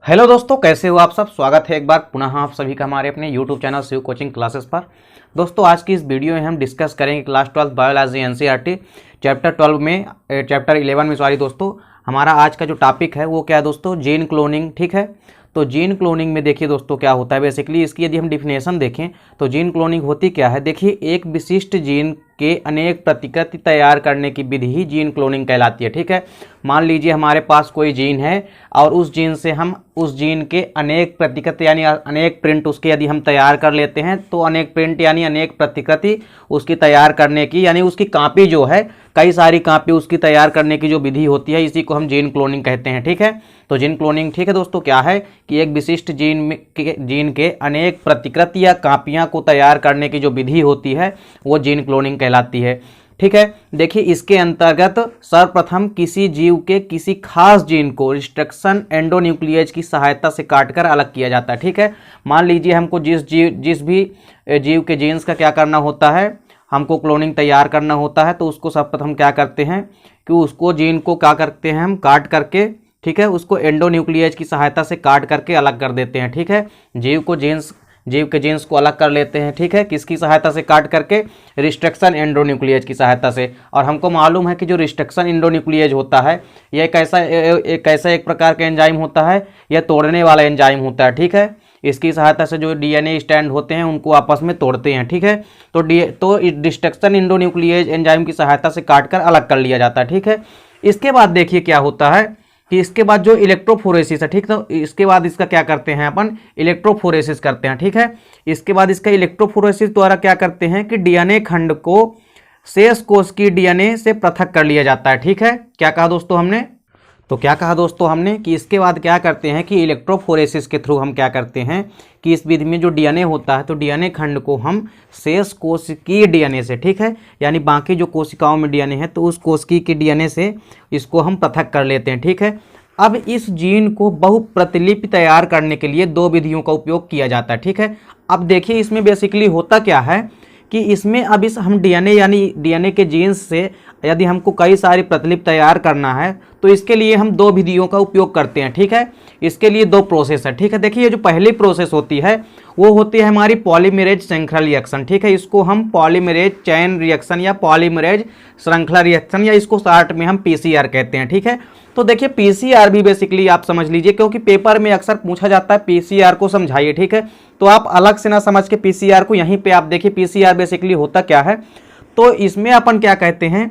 Hello दोस्तों, कैसे हो आप सब। स्वागत है एक बार पुनः आप सभी का हमारे अपने YouTube channel Shiv coaching classes पर। दोस्तों आज की इस वीडियो में हम डिस्कस करेंगे क्लास 12 बायोलॉजी एनसीईआरटी चैप्टर 11 में दोस्तों हमारा आज का जो टॉपिक है वो क्या है दोस्तों, जीन क्लोनिंग। ठीक है, तो जीन क्लोनिंग में देखिए दोस्तों क्या होता है बेसिकली, इसकी यदि हम डिफिनेशन देखें तो जीन क्लोनिंग होती क्या है। देखिए, एक विशिष्ट जीन के अनेक प्रतिकृति तैयार करने की विधि ही जीन क्लोनिंग कहलाती है। ठीक है, मान लीजिए हमारे पास कोई जीन है और उस जीन से हम उस जीन के अनेक प्रतिकृति यानी अनेक प्रिंट उसके यदि हम तैयार कर लेते हैं तो अनेक प्रिंट यानी अनेक प्रतिकृति उसकी तैयार करने की यानी उसकी कॉपी जो है, कई सारी कॉपी उसकी तैयार करने की जो विधि होती है इसी को हम जीन क्लोनिंग कहते हैं। ठीक है, तो जीन क्लोनिंग ठीक है दोस्तों क्या है कि एक विशिष्ट जीन के अनेक प्रतिकृति या कॉपियां को तैयार करने की जो विधि होती है वो जीन क्लोनिंग कहलाती है। ठीक है, देखिए इसके अंतर्गत सर्वप्रथम किसी जीव के किसी खास जीन को रिस्ट्रक्शन एंडोन्यूक्लियस की सहायता से काटकर अलग किया जाता है। ठीक है, मान लीजिए हमको जिस भी जीव के जीन्स का क्या करना होता है, हमको क्लोनिंग तैयार करना होता है, तो उसको सर्वप्रथम क्या करते हैं कि उसको जीन को क्या करते हैं हम काट करके, ठीक है, उसको एंडोन्यूक्लियस की सहायता से काट करके अलग कर देते हैं। ठीक है, जीव के जीन्स को अलग कर लेते हैं। ठीक है, किसकी सहायता से काट करके, रिस्ट्रक्शन एंडोन्यूक्लियस की सहायता से। और हमको मालूम है कि जो रिस्ट्रक्शन एंडोन्यूक्लियस होता है यह एक प्रकार का एंजाइम होता है, यह तोड़ने वाला एंजाइम होता है। ठीक है, इसकी सहायता से जो डीएनए स्टैंड होते हैं उनको आपस में तोड़ते हैं। ठीक है, तो डिस्ट्रक्शन एंडोन्यूक्लियस एंजाइम की सहायता से काटकर अलग कर लिया जाता है। ठीक है, इसके बाद देखिए क्या होता है कि इसके बाद जो इलेक्ट्रोफोरेसिस है, ठीक, तो इसके बाद इसका क्या करते हैं अपन, इलेक्ट्रोफोरेसिस करते हैं। ठीक है, इसके बाद इसका इलेक्ट्रोफोरेसिस द्वारा क्या करते हैं कि डीएनए खंड को शेष कोश की डीएनए से पृथक कर लिया जाता है। ठीक है, क्या कहा दोस्तों हमने, तो क्या कहा दोस्तों हमने कि इसके बाद क्या करते हैं कि इलेक्ट्रोफोरेसिस के थ्रू हम क्या करते हैं कि इस विधि में जो डीएनए होता है तो डीएनए खंड को हम शेष कोशिकीय डीएनए से, ठीक है, यानी बाकी जो कोशिकाओं में डीएनए है तो उस कोशिकीय के डीएनए से इसको हम पृथक कर लेते हैं। ठीक है, अब इस जीन को बहुप्रतिलिपि तैयार करने के लिए दो विधियों का उपयोग किया जाता है। ठीक है, अब देखिए इसमें बेसिकली होता क्या है कि इसमें अब इस हम डीएनए यानी डीएनए के जीन्स से यदि हमको कई सारी प्रतिलिपि तैयार करना है तो इसके लिए हम दो विधियों का उपयोग करते हैं। ठीक है, इसके लिए दो प्रोसेस है। ठीक है, देखिए ये जो पहली प्रोसेस होती है वो होती है हमारी पॉलीमरेज श्रृंखला रिएक्शन। ठीक है, इसको हम पॉलीमरेज चेन रिएक्शन या पॉलीमरेज श्रृंखला रिएक्शन या इसको शॉर्ट में हम पीसीआर कहते हैं। ठीक है, तो देखिए पीसीआर भी बेसिकली आप समझ लीजिए क्योंकि पेपर में अक्सर पूछा जाता है पीसीआर को समझाइए। ठीक है, तो आप अलग से ना समझ के पीसीआर को यहीं पे आप देखिए पीसीआर बेसिकली होता क्या है। तो इसमें अपन क्या कहते हैं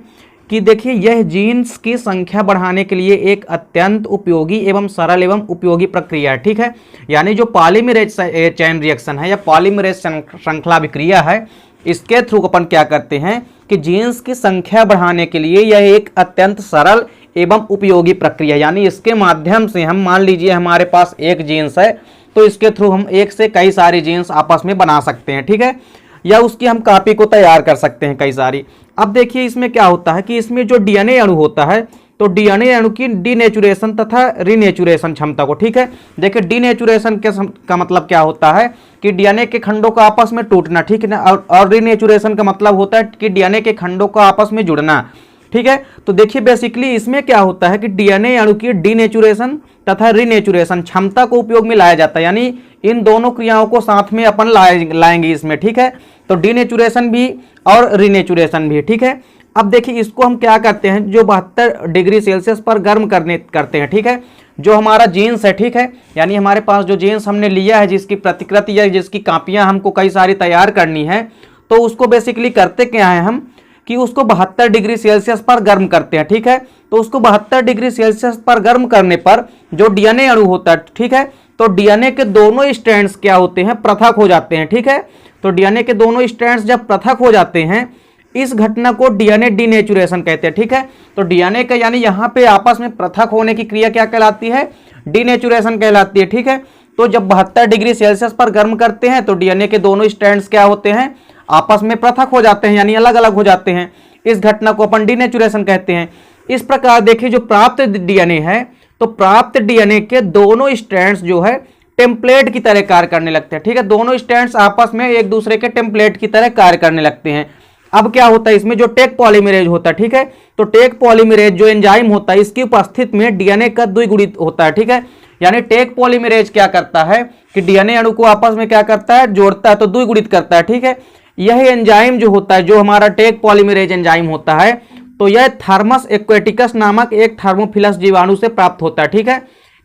कि देखिए यह जीन्स की संख्या बढ़ाने के लिए एक अत्यंत उपयोगी एवं सरल एवं उपयोगी प्रक्रिया है। ठीक है, यानी जो पॉलीमरेज चेन रिएक्शन है या पॉलीमरेज श्रृंखला अभिक्रिया है, इसके थ्रू अपन क्या करते हैं कि जीन्स की संख्या बढ़ाने के लिए यह एक अत्यंत सरल एवं उपयोगी प्रक्रिया, यानी इसके माध्यम से हम मान लीजिए हमारे पास एक जीन्स है तो इसके थ्रू हम एक से कई सारी जीन्स आपस में बना सकते हैं। ठीक है, या उसकी हम कॉपी को तैयार कर सकते हैं कई सारी। अब देखिए इसमें क्या होता है कि इसमें जो डीएनए अणु होता है तो डीएनए अणु की डीनेचुरेशन तथा रीनेचुरेशन क्षमता को, ठीक है, देखिए डीनेचुरेशन का मतलब क्या होता है कि डीएनए के खंडों का आपस में टूटना, ठीक है ना, और रीनेचुरेशन का मतलब होता है कि डीएनए के खंडों का आपस में जुड़ना। ठीक है, तो देखिए बेसिकली इसमें क्या होता है कि डीएनए अणु की डीनेचुरेशन तथा रीनेचुरेशन क्षमता को उपयोग में लाया जाता है, यानी इन दोनों क्रियाओं को साथ में अपन लाएंगे इसमें। ठीक है, तो डीनेचुरेशन भी और रीनेचुरेशन भी। ठीक है, अब देखिए इसको हम क्या करते हैं, जो 72 डिग्री सेल्सियस पर गर्म करते हैं। ठीक है, जो हमारा जीन्स है, ठीक है, यानी हमारे पास जो जीन्स हमने लिया है जिसकी प्रतिकृति या जिसकी कॉपियां हमको कई सारी तैयार करनी है, तो उसको बेसिकली करते क्या है हम कि उसको 72 डिग्री सेल्सियस पर गर्म करते हैं। ठीक है, तो उसको 72 डिग्री सेल्सियस पर गर्म करने पर जो डीएनए अणु होता है, ठीक है, तो डीएनए के दोनों स्ट्रैंड्स क्या होते हैं, पृथक हो जाते हैं। ठीक है, तो डीएनए के दोनों स्ट्रैंड्स जब पृथक हो जाते हैं इस घटना को डीएनए डीनेचुरेशन कहते हैं। ठीक है, तो डीएनए का यानी यहाँ पे आपस में पृथक होने की क्रिया क्या कहलाती है, डीनेचुरेशन कहलाती है। ठीक है, तो जब 72 डिग्री सेल्सियस पर गर्म करते हैं तो डीएनए के दोनों स्ट्रैंड्स क्या होते हैं, आपस में पृथक हो जाते हैं यानी अलग अलग हो जाते हैं। इस घटना को अपन डीनेचुरेशन कहते हैं। इस प्रकार देखिए जो प्राप्त डीएनए है तो प्राप्त डीएनए के दोनों स्ट्रैंड्स जो है टेम्पलेट की तरह कार्य करने लगते हैं। ठीक है, दोनों स्ट्रैंड्स आपस में एक दूसरे के टेम्पलेट की तरह कार्य करने लगते हैं। अब क्या होता है इसमें जो टेक पॉलीमरेज होता है, ठीक है, तो टेक पॉलीमरेज जो एंजाइम होता है इसकी उपस्थिति में डीएनए का द्विगुणित होता है। ठीक है, यानी टेक पॉलीमरेज क्या करता है कि डीएनए अणु को आपस में क्या करता है, जोड़ता है, तो द्विगुणित करता है। ठीक है, यह एंजाइम जो होता है, जो हमारा टेक पॉलीमरेज एंजाइम होता है, तो यह थर्मस एक्वेटिकस नामक एक थर्मोफिलस जीवाणु से प्राप्त होता है। ठीक है,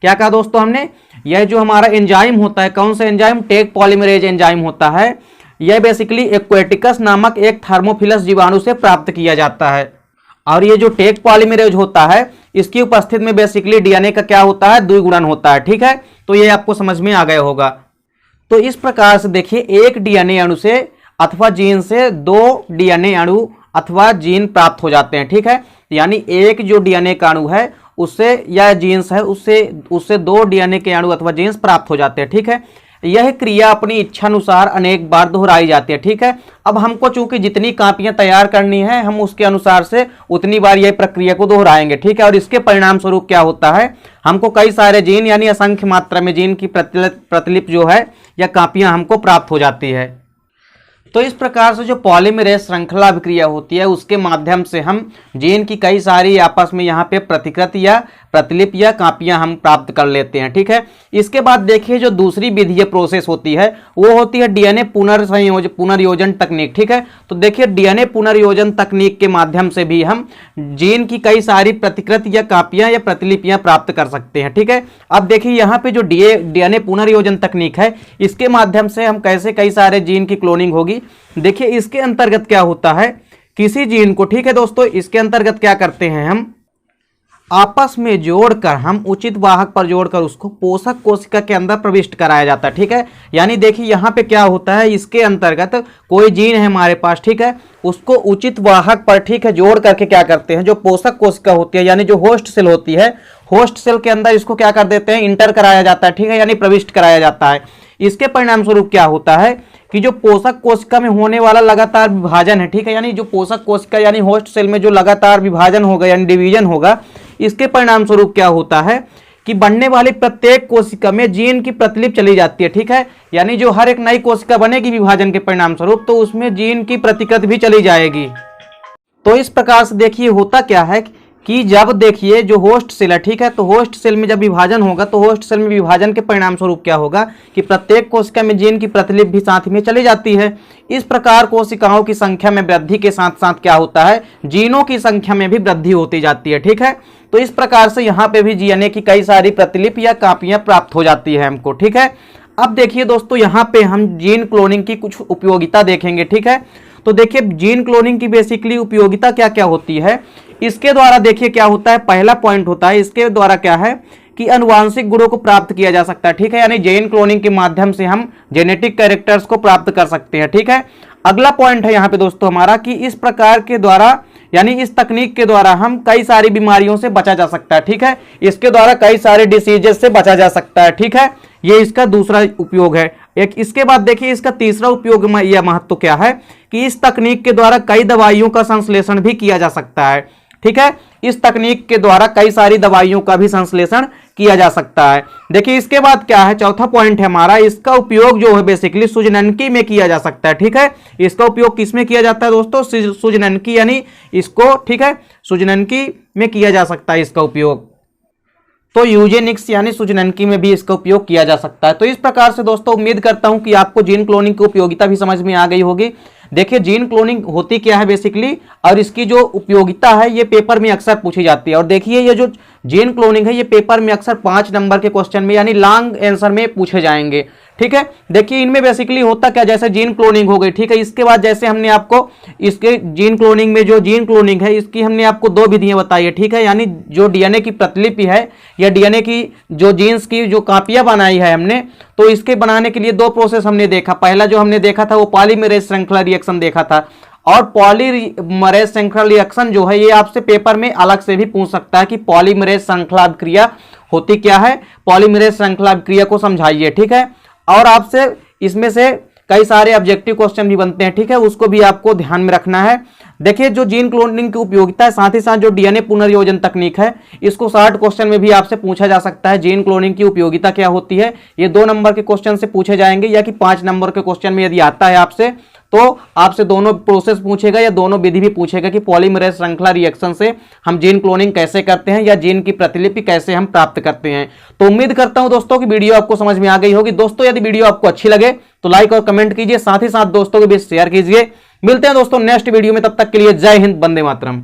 क्या कहा दोस्तों हमने, यह जो हमारा एंजाइम होता है, कौन सा एंजाइम, टेक पॉलीमरेज एंजाइम होता है, यह बेसिकली एक्वेटिकस नामक एक थर्मोफिलस जीवाणु से प्राप्त किया जाता है। और ये जो टेक पॉलीमरेज होता है, इसकी उपस्थिति में बेसिकली डीएनए का क्या होता है, द्विगुणन होता है। ठीक है, तो ये आपको समझ में आ गया होगा। तो इस प्रकार से देखिए, एक डीएनए अणु से अथवा जीन से दो डीएनए अणु अथवा जीन प्राप्त हो जाते हैं। ठीक है, यानी एक जो डीएनए का अणु है उससे या जीन्स है उससे दो डीएनए के अणु अथवा जीन्स प्राप्त हो जाते हैं। ठीक है, यह क्रिया अपनी इच्छा अनुसार अनेक बार दोहराई जाती है। ठीक है, अब हमको चूंकि जितनी कापियां तैयार करनी है, हम उसके अनुसार से उतनी बार यह प्रक्रिया को दोहराएंगे। ठीक है, और इसके परिणाम स्वरूप क्या होता है, हमको कई सारे जीन यानी असंख्य मात्रा में जीन की प्रतिलिपि जो है या कापियां हमको प्राप्त हो जाती है। तो इस प्रकार से जो पॉलीमरेज श्रृंखला अभिक्रिया होती है, उसके माध्यम से हम जीन की कई सारी आपस में यहाँ पे प्रतिकृति या प्रतिलिपि या कापियां हम प्राप्त कर लेते हैं। ठीक है, इसके बाद देखिए जो दूसरी विधीय प्रोसेस होती है वो होती है डीएनए पुनर्योजन तकनीक। ठीक है, तो देखिए डीएनए पुनर्योजन तकनीक के माध्यम से भी हम जीन की कई सारी प्रतिकृति या कापियां या प्रतिलिपियां प्राप्त कर सकते हैं। ठीक है, अब देखिए यहाँ पे जो डीएनए पुनर्योजन तकनीक है, इसके माध्यम से हम कैसे कई सारे जीन की क्लोनिंग होगी। देखिए इसके अंतर्गत क्या होता है, किसी जीन को, ठीक है दोस्तों, इसके अंतर्गत क्या करते हैं, हम आपस में जोड़कर, हम उचित वाहक पर जोड़कर उसको पोषक कोशिका के अंदर प्रविष्ट कराया जाता है। ठीक है, यानी देखिए यहाँ पे क्या होता है, इसके अंतर्गत कोई जीन है हमारे पास, ठीक है, उसको उचित वाहक पर, ठीक है, जोड़ करके क्या करते हैं, जो पोषक कोशिका होती है यानी जो होस्ट सेल होती है, होस्ट सेल के अंदर इसको क्या कर देते हैं, इंटर कराया जाता है। ठीक है, यानी प्रविष्ट कराया जाता है। इसके परिणाम स्वरूप क्या होता है कि जो पोषक कोशिका में होने वाला लगातार विभाजन है, ठीक है, यानी जो पोषक कोशिका यानी होस्ट सेल में जो लगातार विभाजन होगा यानी डिवीजन होगा, इसके परिणाम स्वरूप क्या होता है कि बनने वाली प्रत्येक कोशिका में जीन की प्रतिलिपि चली जाती है। ठीक है, यानी जो हर एक नई कोशिका बनेगी विभाजन के परिणाम स्वरूप, तो उसमें जीन की प्रतिकृति भी चली जाएगी। तो इस प्रकार से देखिए होता क्या है कि जब देखिए जो होस्ट सेल है, ठीक है, तो होस्ट सेल में जब विभाजन होगा, तो होस्ट सेल में विभाजन के परिणाम स्वरूप क्या होगा कि प्रत्येक कोशिका में जीन की प्रतिलिपि भी साथ में चली जाती है। इस प्रकार कोशिकाओं की संख्या में वृद्धि के साथ साथ क्या होता है, जीनों की संख्या में भी वृद्धि होती जाती है। ठीक है, तो इस प्रकार से यहाँ पे भी डीएनए की कई सारी प्रतिलिपि या कापियां प्राप्त हो जाती है हमको। ठीक है, अब देखिए दोस्तों यहाँ पे हम जीन क्लोनिंग की कुछ उपयोगिता देखेंगे। ठीक है, तो देखिए जीन क्लोनिंग की बेसिकली उपयोगिता क्या क्या होती है, इसके द्वारा देखिए क्या होता है, पहला पॉइंट होता है, इसके द्वारा क्या है कि अनुवांशिक गुणों को प्राप्त किया जा सकता है। ठीक है, यानी जीन क्लोनिंग के माध्यम से हम जेनेटिक कैरेक्टर्स को प्राप्त कर सकते हैं। ठीक है, अगला पॉइंट है यहाँ पे दोस्तों हमारा कि इस प्रकार के द्वारा यानी इस तकनीक के द्वारा हम कई सारी बीमारियों से बचा जा सकता है। ठीक है, इसके द्वारा कई सारे डिसीजेस से बचा जा सकता है। ठीक है, ये इसका दूसरा उपयोग है। एक इसके बाद देखिए इसका तीसरा उपयोग या महत्व क्या है कि इस तकनीक के द्वारा कई दवाइयों का संश्लेषण भी किया जा सकता है। ठीक है, इस तकनीक के द्वारा कई सारी दवाइयों का भी संश्लेषण किया जा सकता है। देखिए इसके बाद क्या है, चौथा पॉइंट है हमारा, इसका उपयोग जो है बेसिकली सुजननकी में किया जा सकता है। ठीक है, इसका उपयोग किस में किया जाता है दोस्तों, सुजननकी यानी इसको, ठीक है, सुजननकी में किया जा सकता है इसका उपयोग। तो यूजेनिक्स यानी सुजननकी में भी इसका उपयोग किया जा सकता है। तो इस प्रकार से दोस्तों उम्मीद करता हूं कि आपको जीन क्लोनिंग की उपयोगिता भी समझ में आ गई होगी। देखिए जीन क्लोनिंग होती क्या है बेसिकली, और इसकी जो उपयोगिता है ये पेपर में अक्सर पूछी जाती है। और देखिए ये जो जीन क्लोनिंग है ये पेपर में अक्सर 5 नंबर के क्वेश्चन में यानी लॉन्ग आंसर में पूछे जाएंगे। ठीक है, देखिए इनमें बेसिकली होता क्या, जैसे जीन क्लोनिंग हो गई, ठीक है, इसके बाद जैसे हमने आपको इसके जीन क्लोनिंग में जो जीन क्लोनिंग है इसकी हमने आपको 2 विधियां बताई है। ठीक है, यानी जो डीएनए की प्रतिलिपि है या डीएनए की जो जीन्स की जो कापियां बनाई है हमने, तो इसके बनाने के लिए 2 प्रोसेस हमने देखा। पहला जो हमने देखा था वो पॉलीमरेज श्रृंखला रिएक्शन देखा था, और पॉलीमरेज श्रृंखला रिएक्शन जो है ये आपसे पेपर में अलग से भी पूछ सकता है कि पॉलीमरेज श्रृंखला अभिक्रिया होती क्या है, पॉलीमरेज श्रृंखला अभिक्रिया को समझाइए। ठीक है, और आपसे इसमें से कई सारे ऑब्जेक्टिव क्वेश्चन भी बनते हैं। ठीक है, उसको भी आपको ध्यान में रखना है। देखिए जो जीन क्लोनिंग की उपयोगिता है, साथ ही साथ जो डीएनए पुनर्योजन तकनीक है, इसको 60 क्वेश्चन में भी आपसे पूछा जा सकता है। जीन क्लोनिंग की उपयोगिता क्या होती है, ये 2 नंबर के क्वेश्चन से पूछे जाएंगे, या कि 5 नंबर के क्वेश्चन में यदि आता है आपसे तो आपसे दोनों प्रोसेस पूछेगा या दोनों विधि भी पूछेगा कि पॉलीमरेज श्रृंखला रिएक्शन से हम जीन क्लोनिंग कैसे करते हैं या जीन की प्रतिलिपि कैसे हम प्राप्त करते हैं। तो उम्मीद करता हूं दोस्तों कि वीडियो आपको समझ में आ गई होगी। दोस्तों यदि वीडियो आपको अच्छी लगे तो लाइक और कमेंट कीजिए, साथ ही साथ दोस्तों के बीच शेयर कीजिए। मिलते हैं दोस्तों नेक्स्ट वीडियो में, तब तक के लिए जय हिंद, वंदे मातरम।